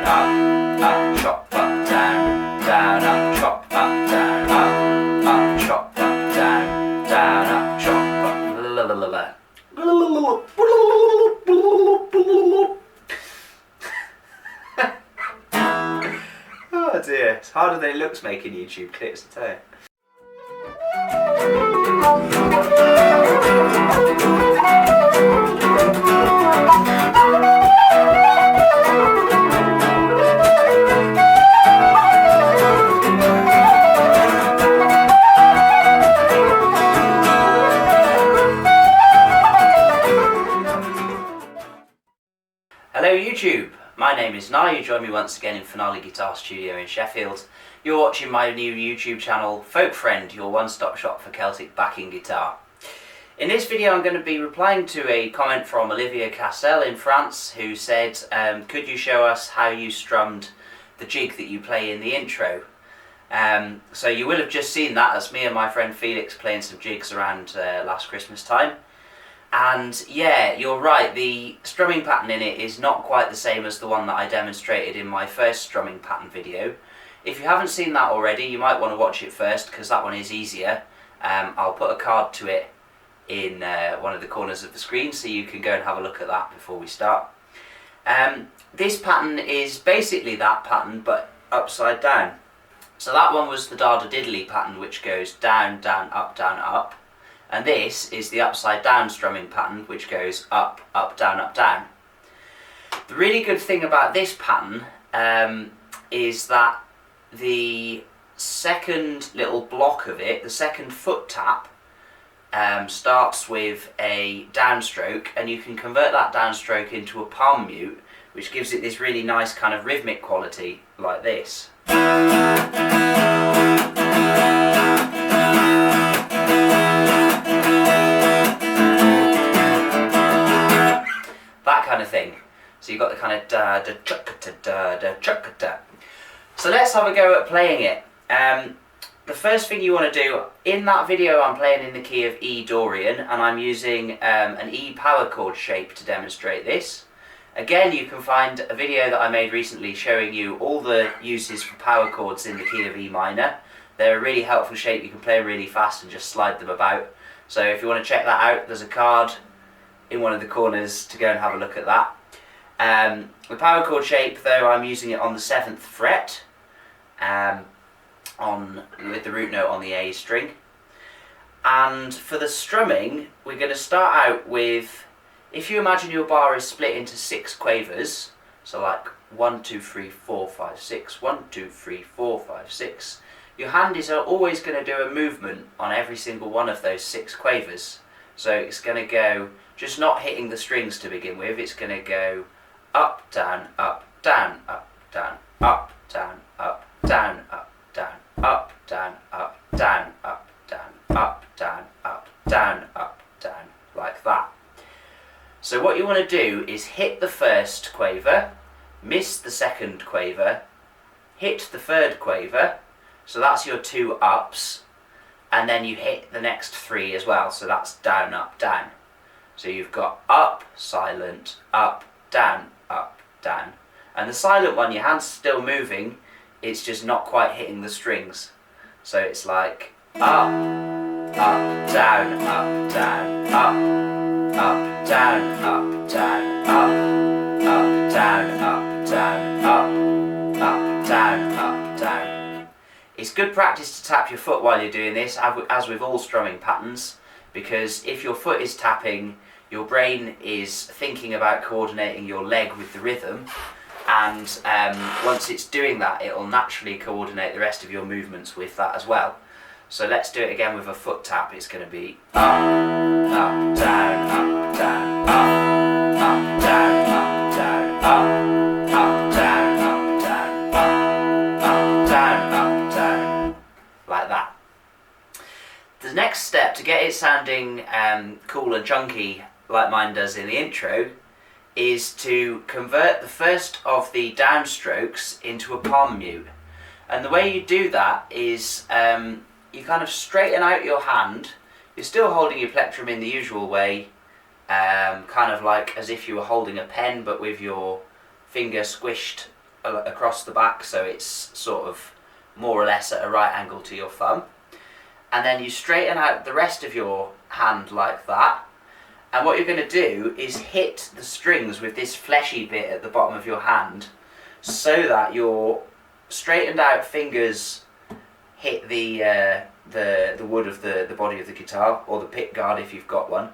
up, chop, up, down, up, chop, up, down, up, chop, up, down, up, chop, up, la la la la. Oh dear, it's harder than it looks making YouTube clips, I tell you. Hello YouTube, my name is Nye. You join me once again in Finale Guitar Studio in Sheffield. You're watching my new YouTube channel, Folk Friend, your one-stop shop for Celtic backing guitar. In this video I'm going to be replying to a comment from Olivier Castel in France, who said, could you show us how you strummed the jig that you play in the intro? So you will have just seen that. That's me and my friend Felix playing some jigs around last Christmas time. And yeah, you're right, the strumming pattern in it is not quite the same as the one that I demonstrated in my first strumming pattern video. If you haven't seen that already, you might want to watch it first, because that one is easier. I'll put a card to it in one of the corners of the screen, so you can go and have a look at that before we start. This pattern is basically that pattern, but upside down. So that one was the Dada Diddly pattern, which goes down, down, up, down, up. And this is the upside down strumming pattern, which goes up, up, down, up, down. The really good thing about this pattern is that the second little block of it, the second foot tap, starts with a downstroke, and you can convert that downstroke into a palm mute, which gives it this really nice kind of rhythmic quality, like this. That kind of thing. So you've got the kind of da da chukka da da chukka da. So let's have a go at playing it. The first thing you want to do, in that video I'm playing in the key of E Dorian, and I'm using an E power chord shape to demonstrate this. Again, you can find a video that I made recently showing you all the uses for power chords in the key of E minor. They're a really helpful shape. You can play them really fast and just slide them about. So if you want to check that out, there's a card in one of the corners to go and have a look at that. The power chord shape, though, I'm using it on the 7th fret, with the root note on the A string. And for the strumming, we're going to start out with, if you imagine your bar is split into 6 quavers, so like 1, 2, 3, 4, 5, 6, 1, 2, 3, 4, 5, 6, your hand is always going to do a movement on every single one of those 6 quavers. So it's going to go, just not hitting the strings to begin with, it's going to go up, down, up, down, up, down, up, down, up, down, up, down, up, down, up, down, up, down, up, down, up, down, up, down, like that. So what you want to do is hit the first quaver, miss the second quaver, hit the third quaver, so that's your 2 ups, and then you hit the next 3 as well, so that's down, up, down. So you've got up, silent, up, down, and the silent one, your hand's still moving, it's just not quite hitting the strings. So it's like up, down, up, down, up, down, up, down, up, down, up, down, up, down, up, down. It's good practice to tap your foot while you're doing this, as with all strumming patterns, because if your foot is tapping, your brain is thinking about coordinating your leg with the rhythm, and once it's doing that, it'll naturally coordinate the rest of your movements with that as well. So let's do it again with a foot tap. It's going to be up, up, down, up, down, up, up, down, up, down, up, up, down, up, down, up, down, up, down, like that. The next step, to get it sounding cool and chunky like mine does in the intro, is to convert the first of the downstrokes into a palm mute. And the way you do that is you kind of straighten out your hand. You're still holding your plectrum in the usual way, kind of like as if you were holding a pen, but with your finger squished across the back, so it's sort of more or less at a right angle to your thumb. And then you straighten out the rest of your hand like that. And what you're going to do is hit the strings with this fleshy bit at the bottom of your hand, so that your straightened out fingers hit the wood of the body of the guitar, or the pick guard if you've got one.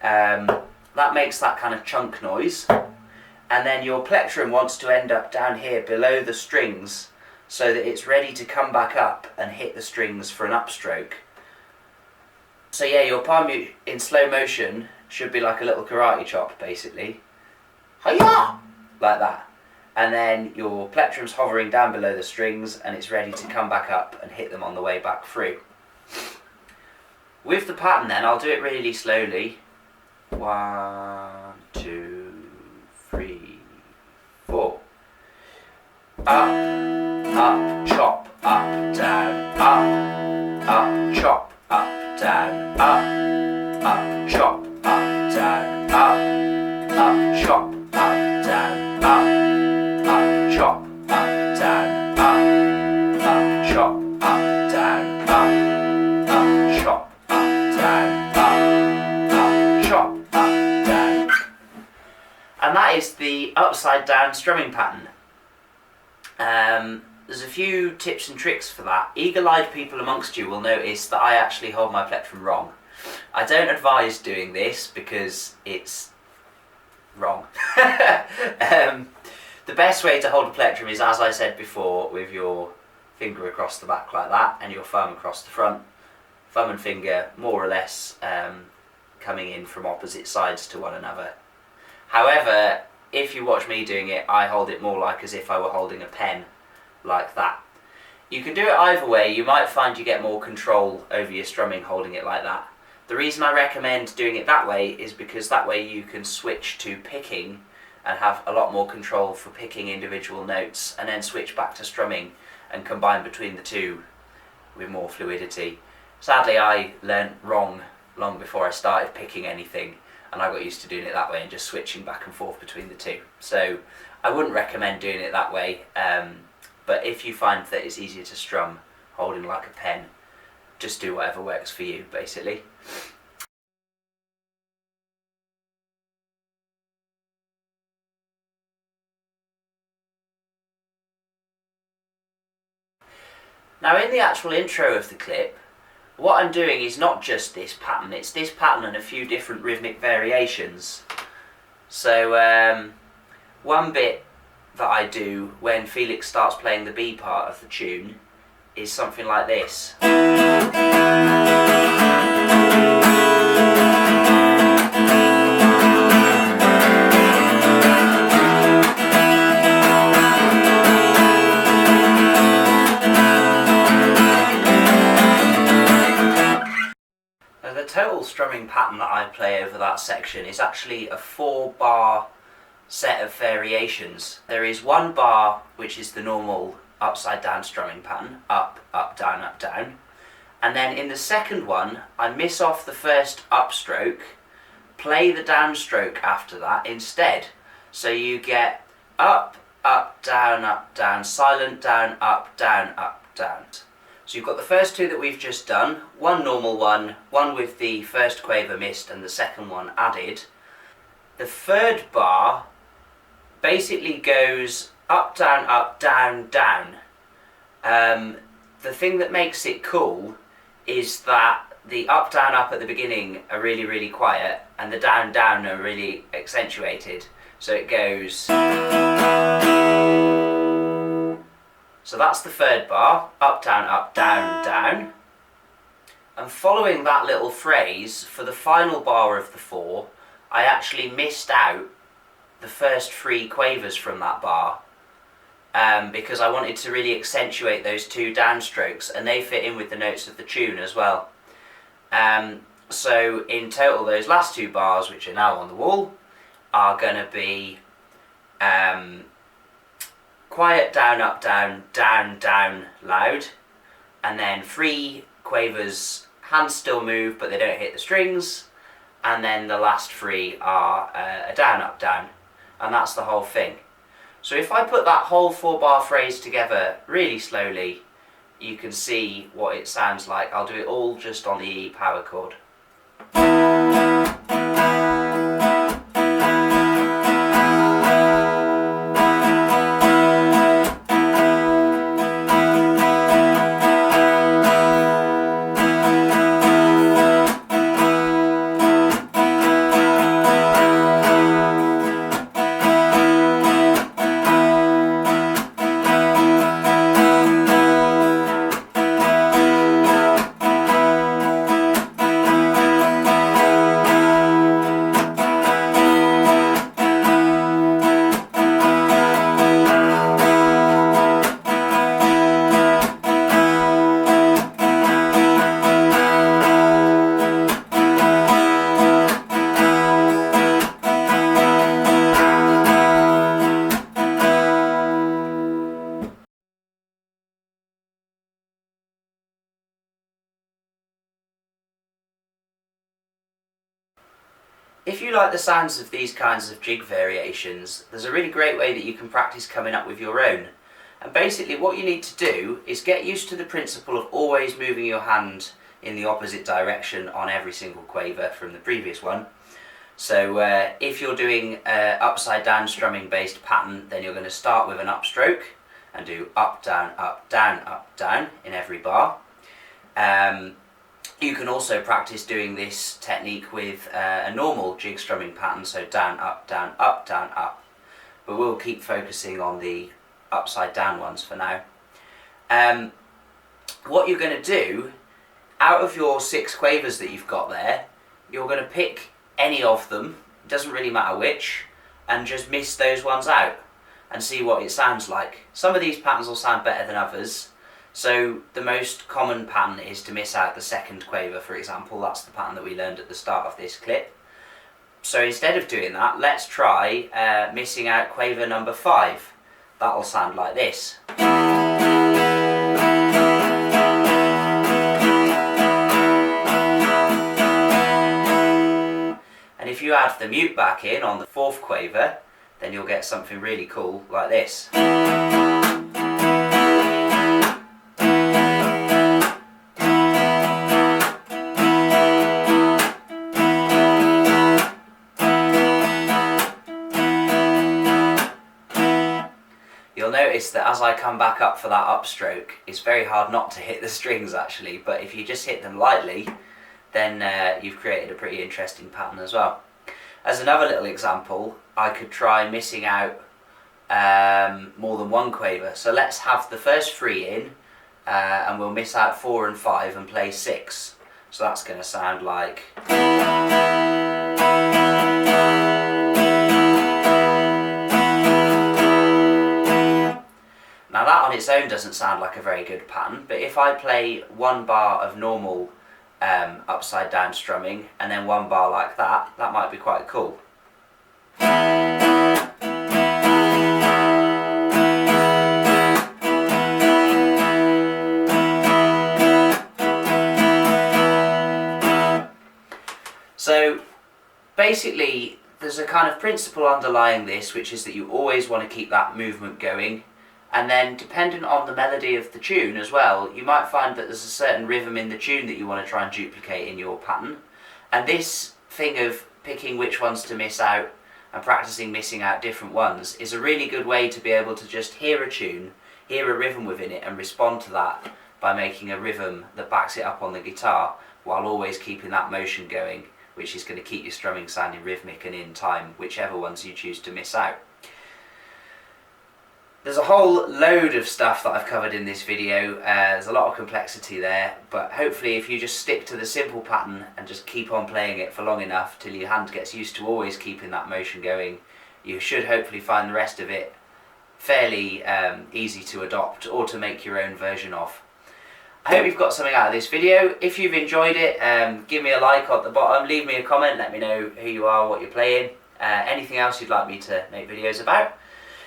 That makes that kind of chunk noise. And then your plectrum wants to end up down here below the strings, so that it's ready to come back up and hit the strings for an upstroke. So yeah, your palm in slow motion should be like a little karate chop, basically. Hi-ya! Like that. And then your plectrum's hovering down below the strings, and it's ready to come back up and hit them on the way back through. With the pattern then, I'll do it really slowly. 1, 2, 3, 4. Up, chop, up, down, up, chop, up, down, up, chop, up, down, up, chop, up, down, up, chop, up, down, up, chop, up, down, up, chop, up, down, up, chop, up, down. And that is the upside down strumming pattern. There's a few tips and tricks for that. Eagle-eyed people amongst you will notice that I actually hold my plectrum wrong. I don't advise doing this because it's wrong. The best way to hold a plectrum is, as I said before, with your finger across the back like that and your thumb across the front. Thumb and finger more or less coming in from opposite sides to one another. However, if you watch me doing it, I hold it more like as if I were holding a pen, like that. You can do it either way. You might find you get more control over your strumming holding it like that. The reason I recommend doing it that way is because that way you can switch to picking and have a lot more control for picking individual notes, and then switch back to strumming and combine between the two with more fluidity. Sadly, I learnt wrong long before I started picking anything, and I got used to doing it that way and just switching back and forth between the two. So I wouldn't recommend doing it that way, but if you find that it's easier to strum holding like a pen, just do whatever works for you, basically. Now, in the actual intro of the clip, what I'm doing is not just this pattern, it's this pattern and a few different rhythmic variations. So one bit that I do when Felix starts playing the B part of the tune is something like this. The total strumming pattern that I play over that section is actually a 4-bar set of variations. There is 1 bar which is the normal upside down strumming pattern, up, up, down. And then in the second one, I miss off the first upstroke, play the downstroke after that instead. So you get up, down, silent down, up, down, up, down. So you've got the first two that we've just done, one normal one with the first quaver missed and the second one added. The third bar basically goes up, down, down. The thing that makes it cool is that the up, down, up at the beginning are really, really quiet, and the down, down are really accentuated. So it goes... So that's the third bar, up, down, down. And following that little phrase, for the final bar of the 4, I actually missed out the first 3 quavers from that bar, because I wanted to really accentuate those 2 downstrokes, and they fit in with the notes of the tune as well. So in total, those last 2 bars, which are now on the wall, are going to be quiet, down, up, down, down, loud, and then 3 quavers, hands still move but they don't hit the strings, and then the last 3 are a down, up, down, and that's the whole thing. So if I put that whole 4-bar phrase together really slowly, you can see what it sounds like. I'll do it all just on the E power chord. If you like the sounds of these kinds of jig variations, there's a really great way that you can practice coming up with your own. And basically what you need to do is get used to the principle of always moving your hand in the opposite direction on every single quaver from the previous one. So if you're doing an upside down strumming based pattern, then you're going to start with an upstroke and do up, down, in every bar. You can also practice doing this technique with a normal jig strumming pattern, so down, up, down, up. But we'll keep focusing on the upside down ones for now. What you're going to do, out of your 6 quavers that you've got there, you're going to pick any of them, it doesn't really matter which, and just miss those ones out and see what it sounds like. Some of these patterns will sound better than others. So the most common pattern is to miss out the 2nd quaver, for example. That's the pattern that we learned at the start of this clip. So instead of doing that, let's try missing out quaver number 5. That'll sound like this. And if you add the mute back in on the 4th quaver, then you'll get something really cool like this. You'll notice that as I come back up for that upstroke, it's very hard not to hit the strings actually, but if you just hit them lightly, then you've created a pretty interesting pattern as well. As another little example, I could try missing out more than 1 quaver. So let's have the first 3 in, and we'll miss out 4 and 5 and play 6. So that's going to sound like... Now that on its own doesn't sound like a very good pattern, but if I play 1 bar of normal upside down strumming and then 1 bar like that, that might be quite cool. So basically there's a kind of principle underlying this, which is that you always want to keep that movement going. And then dependent on the melody of the tune as well, you might find that there's a certain rhythm in the tune that you want to try and duplicate in your pattern. And this thing of picking which ones to miss out and practicing missing out different ones is a really good way to be able to just hear a tune, hear a rhythm within it and respond to that by making a rhythm that backs it up on the guitar while always keeping that motion going, which is going to keep your strumming sounding rhythmic and in time, whichever ones you choose to miss out. There's a whole load of stuff that I've covered in this video. There's a lot of complexity there, but hopefully if you just stick to the simple pattern and just keep on playing it for long enough till your hand gets used to always keeping that motion going, you should hopefully find the rest of it fairly easy to adopt or to make your own version of. I hope you've got something out of this video. If you've enjoyed it, give me a like at the bottom, leave me a comment, let me know who you are, what you're playing, anything else you'd like me to make videos about.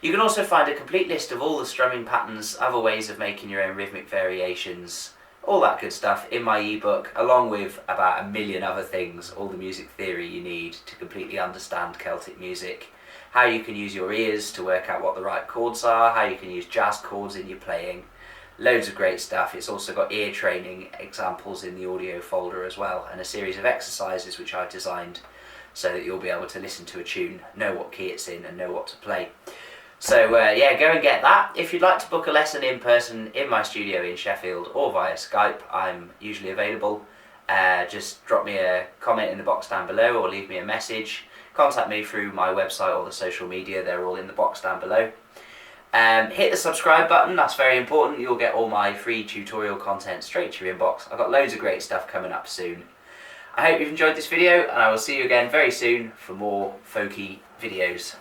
You can also find a complete list of all the strumming patterns, other ways of making your own rhythmic variations, all that good stuff in my ebook, along with about 1 million other things, all the music theory you need to completely understand Celtic music, how you can use your ears to work out what the right chords are, how you can use jazz chords in your playing. Loads of great stuff. It's also got ear training examples in the audio folder as well, and a series of exercises which I've designed so that you'll be able to listen to a tune, know what key it's in and know what to play. So yeah, go and get that. If you'd like to book a lesson in person in my studio in Sheffield or via Skype, I'm usually available. Just drop me a comment in the box down below or leave me a message. Contact me through my website or the social media, they're all in the box down below. Hit the subscribe button, that's very important. You'll get all my free tutorial content straight to your inbox. I've got loads of great stuff coming up soon. I hope you've enjoyed this video, and I will see you again very soon for more folky videos.